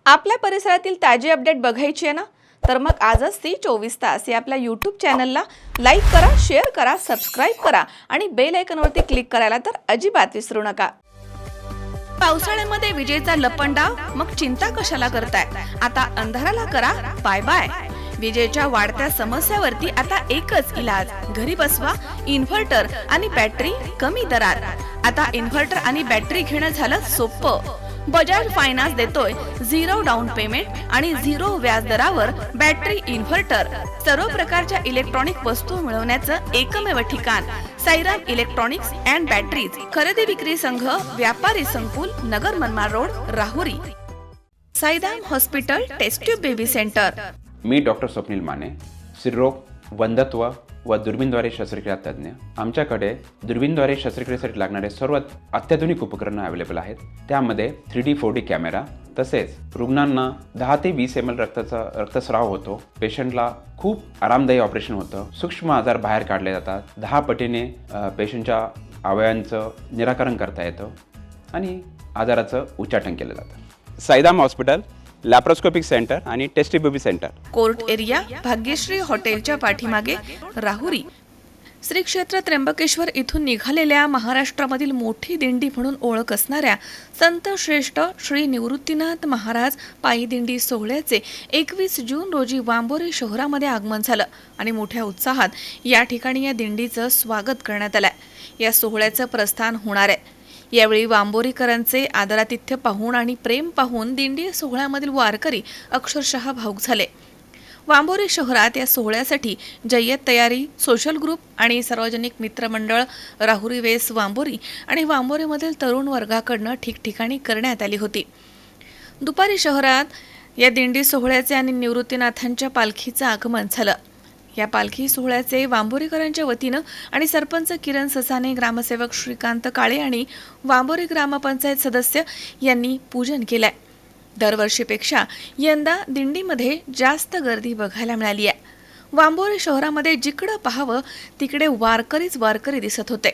आपल्या परिसरातील ताजी अपडेट बघायची आहे ना, तर मग आजच ती 24 तास या आपल्या YouTube चॅनलला लाईक करा, शेअर करा, सबस्क्राईब करा आणि बेल आयकॉनवरती क्लिक करायला तर अजिबात विसरू नका। पावसाळ्यामध्ये विजेचा लपंडाव, मग चिंता कशाला करताय? आता अंधाराला करा बाय बाय। विजेच्या वाढत्या समस्यावरती आता एकच इलाज, घरी बसवा इन्व्हर्टर आणि बॅटरी कमी दरात। आता इन्व्हर्टर आणि बॅटरी घेणं झालं सोपं। बजाज फायनान्स देतोय 0 डाऊन पेमेंट आणि 0 व्याज दरावर बॅटरी इन्व्हर्टर। सर्व प्रकारच्या इलेक्ट्रॉनिक वस्तू मिळवण्याचं एकमेव ठिकाण साईराम इलेक्ट्रॉनिक्स अँड बॅटरीज। खरेदी विक्री संघ, व्यापारी संकुल, Nagar Manmad road, Rahuri. Sairam hospital test tube baby centre. मी डॉक्टर स्वप्नील माने, स्त्रीरोग, वंध्यत्व व दुर्बीणद्वारे शस्त्रक्रिया तज्ञ। आमच्याकडे दुर्बीणद्वारे शस्त्रक्रियेसाठी लागणारे सर्व अत्याधुनिक उपकरणं अवेलेबल आहेत। त्यामध्ये 3D 4D कॅमेरा, तसेच रुग्णांना 10 ते 20 ml रक्तस्राव होतो। पेशंटला खूप आरामदायी ऑपरेशन होतं। सूक्ष्म आजार बाहेर काढले जातात। 10 पटीने पेशंटच्या अवयवांचं निराकरण करता येतं आणि आजाराचं उच्चाटन केलं जातं। साईराम हॉस्पिटल, लॅप्रोस्कोपिक सेंटर आणि test baby centre, court area, Bhagyashree हॉटेलच्या पाठीमागे, राहुरी। श्री क्षेत्र त्र्यंबकेश्वर इथून निघालेल्या महाराष्ट्रामधील मोठी दिंडी म्हणून ओळख असणाऱ्या संत श्रेष्ठ श्री निवृत्तीनाथ महाराज पायी दिंडी सोहळ्याचे 21 जून रोजी वांबोरी शहरामध्ये आगमन झालं आणि मोठ्या उत्साहात या ठिकाणी या दिंडीचं स्वागत करण्यात आलंय। या सोहळ्याचं प्रस्थान होणार आहे। यावेळी वांबोरीकरांचे आदरातिथ्य पाहून आणि प्रेम पाहून दिंडी सोहळ्यामधील वारकरी अक्षरशः भावुक झाले। वांबोरी शहरात या सोहळ्यासाठी जय्यत तयारी, सोशल ग्रुप आणि सार्वजनिक मित्रमंडळ, राहुरी वेस वांबोरी आणि वांबोरीमधील तरुण वर्गाकडनं ठिकठिकाणी करण्यात आली होती। दुपारी शहरात या दिंडी सोहळ्याचे आणि निवृत्तीनाथांच्या पालखीचं आगमन झालं। या पालखी सोहळ्याचे वांबोरीकरांच्या वतीनं आणि सरपंच किरण ससाने, ग्रामसेवक श्रीकांत काळे आणि वांबोरी ग्रामपंचायत सदस्य यांनी पूजन केलंय। दरवर्षीपेक्षा यंदा दिंडीमध्ये जास्त गर्दी बघायला मिळाली आहे। वांबोरी शहरामध्ये जिकडं पाहावं तिकडे वारकरीच वारकरी दिसत होते।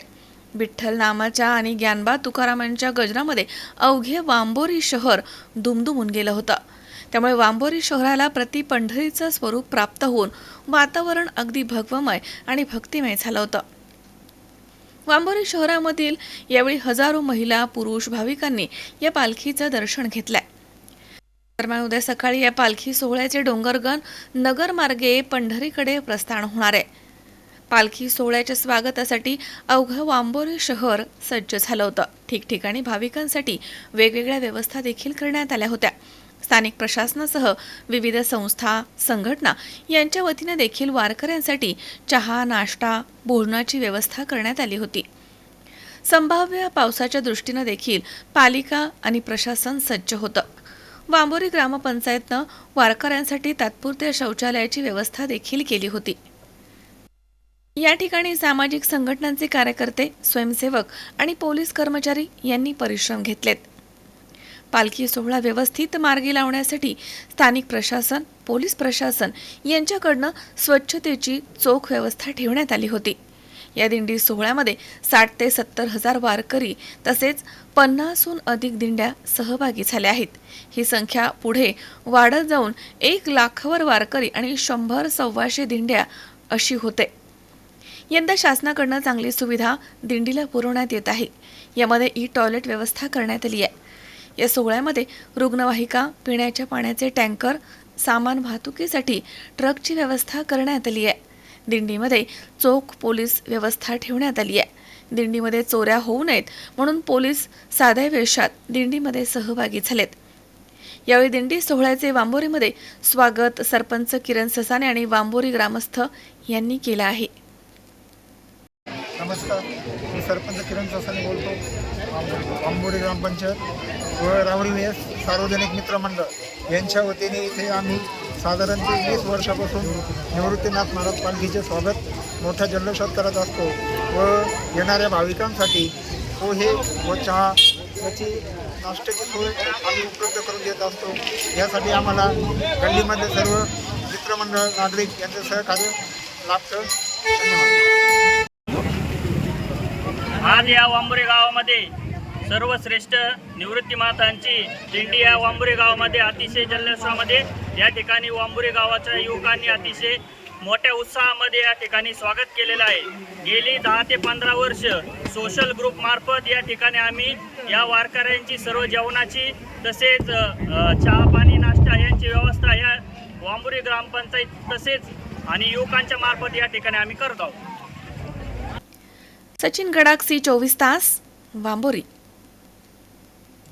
विठ्ठल नामाच्या आणि ज्ञानबा तुकारामांच्या गजरामध्ये अवघे वांबोरी शहर दुमदुमून गेलं होतं। त्यामुळे वांबोरी शहराला प्रति पंढरीचं स्वरूप प्राप्त होऊन वातावरण अगदी भगवमय आणि भक्तिमय झालं होतं। वांबोरी शहरामधील यावेळी हजारो महिला, पुरुष भाविकांनी या पालखीचं दर्शन घेतलंय। दरम्यान उद्या सकाळी या पालखी सोहळ्याचे डोंगरगण नगर मार्गे पंढरीकडे प्रस्थान होणार आहे। पालखी सोहळ्याच्या स्वागतासाठी अवघं वांबोरी शहर सज्ज झालं होतं। ठिकठिकाणी भाविकांसाठी वेगवेगळ्या व्यवस्था देखील करण्यात आल्या होत्या। स्थानिक प्रशासनासह विविध संस्था, संघटना यांच्या वतीने देखील वारकऱ्यांसाठी चहा, नाश्ता, भोजनाची व्यवस्था करण्यात आली होती। संभाव्य पावसाच्या दृष्टीने देखील पालिका आणि प्रशासन सज्ज होतं। वांबोरी ग्रामपंचायतनं वारकऱ्यांसाठी तात्पुरत्या शौचालयाची व्यवस्था देखील केली होती। या ठिकाणी सामाजिक संघटनांचे कार्यकर्ते, स्वयंसेवक आणि पोलीस कर्मचारी यांनी परिश्रम घेतलेत। पालखी सोहळा व्यवस्थित मार्गी लावण्यासाठी स्थानिक प्रशासन, पोलीस प्रशासन यांच्याकडनं स्वच्छतेची चोख व्यवस्था ठेवण्यात आली होती। या दिंडी सोहळ्यामध्ये 60 ते 70 हजार वारकरी तसेच 50हून अधिक दिंड्या सहभागी झाल्या आहेत। ही संख्या पुढे वाढत जाऊन 1 लाखावर वारकरी आणि 100-125 दिंड्या अशी होते। यंदा शासनाकडनं चांगली सुविधा दिंडीला पुरवण्यात येत आहे। यामध्ये टॉयलेट व्यवस्था करण्यात आली आहे। या सोहळ्यामध्ये रुग्णवाहिका, पिण्याच्या पाण्याचे टँकर, सामान वाहतुकीसाठी ट्रकची व्यवस्था करण्यात आली आहे। दिंडीमध्ये चोख पोलीस व्यवस्था ठेवण्यात आली आहे। दिंडीमध्ये चोऱ्या होऊ नयेत म्हणून पोलीस साध्या वेशात दिंडीमध्ये सहभागी झालेत। यावेळी दिंडी सोहळ्याचे वांबोरीमध्ये स्वागत सरपंच किरण ससाने आणि वांबोरी ग्रामस्थ यांनी केलं आहे। नमस्कार, मी सरपंच किरण ससाने बोलतो। वांबोरी ग्रामपंचायत व राहुरी वेस सार्वजनिक मित्रमंडळ यांच्या वतीने इथे आम्ही साधारण 20 वर्षापासून निवृत्तीनाथ महाराज पालखीचे स्वागत मोठ्या जल्लोषात करत असतो व येणाऱ्या भाविकांसाठी पोहे व चहा याची नाश्त्याची सोय आम्ही उपलब्ध करून देत असतो। यासाठी आम्हाला गल्लीमध्ये सर्व मित्रमंडळ, नागरिक यांचे सहकार्य लाभतं। धन्यवाद। आज या वांबोरी गावामध्ये सर्वश्रेष्ठ निवृत्ती मातांची दिंडी या वांबुरे गावामध्ये अतिशय जल्लोषामध्ये या ठिकाणी वांबुरे गावाच्या युवकांनी अतिशय मोठ्या उत्साहामध्ये या ठिकाणी स्वागत केलेलं आहे. गेली 10 ते 15 वर्ष सोशल ग्रुप मार्फत या ठिकाणी आम्ही या वारकऱ्यांची सर्व जेवणाची तसेच चहा पाणी नाश्ता यांची व्यवस्था या वांबुरे ग्रामपंचायत तसेच आणि युवकांच्या मार्फत या ठिकाणी आम्ही करत आहोत. सचिन गडाख, सी 24 तास, वांबोरी.